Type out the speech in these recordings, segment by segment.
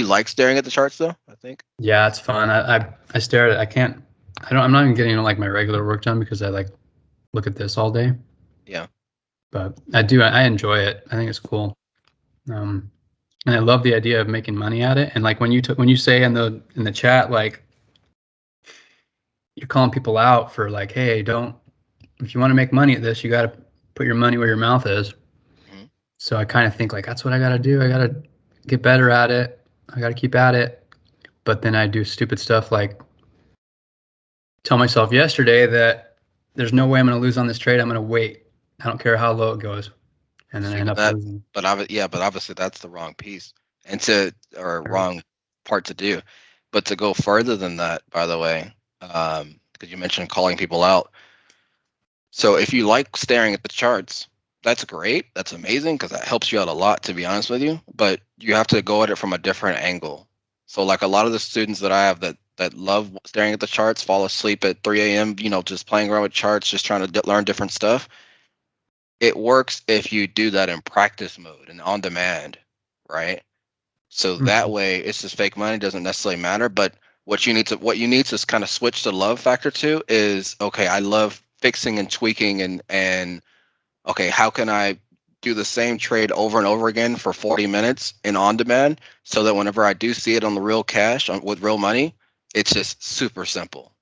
like staring at the charts though? I think. Yeah, it's fun. I stare at it. I can't. I'm not even getting like my regular work done because I like look at this all day. Yeah. But I do. I enjoy it. I think it's cool. Um, and I love the idea of making money at it. And like when you say in the chat, like you're calling people out for like, hey, don't, if you want to make money at this, you got to put your money where your mouth is. Mhm. So I kind of think like that's what I got to do. I got to get better at it. I got to keep at it. But then I do stupid stuff like tell myself yesterday that there's no way I'm going to lose on this trade. I'm going to wait. I don't care how low it goes. And then I See, end but up that, losing. yeah, but obviously that's the wrong piece, and or Right. wrong part to do. But to go further than that, by the way, because you mentioned calling people out. So if you like staring at the charts, that's great. That's amazing because that helps you out a lot, to be honest with you. But you have to go at it from a different angle. So like a lot of the students that I have that love staring at the charts fall asleep at 3 a.m. Just playing around with charts, just trying to learn different stuff. It works if you do that in practice mode and on demand, right? So that Mhm. way, it's just fake money doesn't necessarily matter. But what you need to kind of switch the love factor to is, okay, I love fixing and tweaking and okay, how can I do the same trade over and over again for 40 minutes in on demand so that whenever I do see it on the real cash with real money, it's just super simple,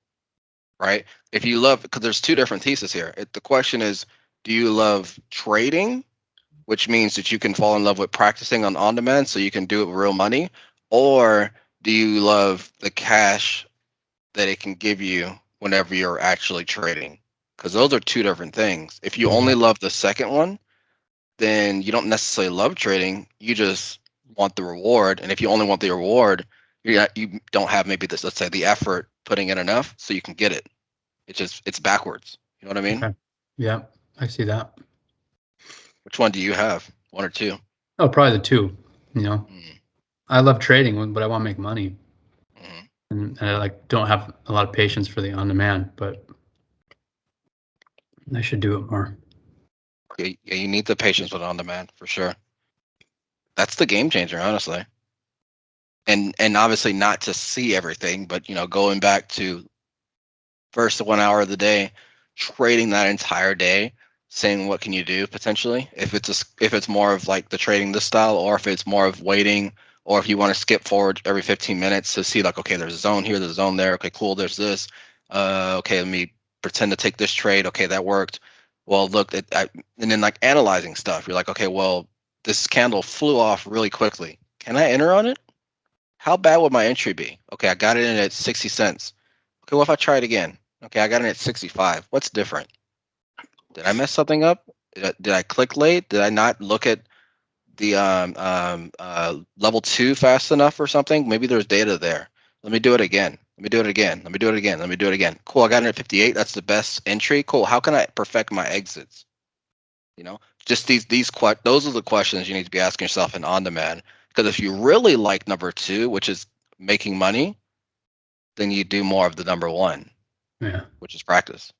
right? If you love, because there's two different theses here. The question is, do you love trading, which means that you can fall in love with practicing on demand so you can do it with real money, or do you love the cash that it can give you whenever you're actually trading? Because those are two different things. If you Yeah. only love the second one, then you don't necessarily love trading. You just want the reward. And if you only want the reward, you don't have maybe this, let's say, the effort putting in enough so you can get it. It's backwards. You know what I mean? Okay. Yeah. I see that. Which one do you have? One or two? Oh, probably the two. You know, Mm, I love trading, but I want to make money. mhm. And I like don't have a lot of patience for the on demand, but I should do it more. Yeah, you need the patience with on demand for sure. That's the game changer, honestly. And obviously not to see everything, but going back to first 1 hour of the day, trading that entire day, saying what can you do potentially if it's more of like the trading this style, or if it's more of waiting, or if you want to skip forward every 15 minutes to see like, okay, there's a zone here, there's a zone there, okay, cool, there's this, okay, let me pretend to take this trade, okay, that worked, well, look and then like analyzing stuff, you're like, okay, well, this candle flew off really quickly, can I enter on it? How bad would my entry be? Okay, I got it in at 60 cents. Okay, what if I try it again? Okay, I got it at 65. What's different? Did I mess something up? Did I click late? Did I not look at the level two fast enough or something? Maybe there's data there. Let me do it again. Let me do it again. Let me do it again. Let me do it again. Cool, I got it at 58. That's the best entry. Cool. How can I perfect my exits? You know, just those are the questions you need to be asking yourself in on demand. Because if you really like number two, which is making money, then you do more of the number one, Yeah. which is practice.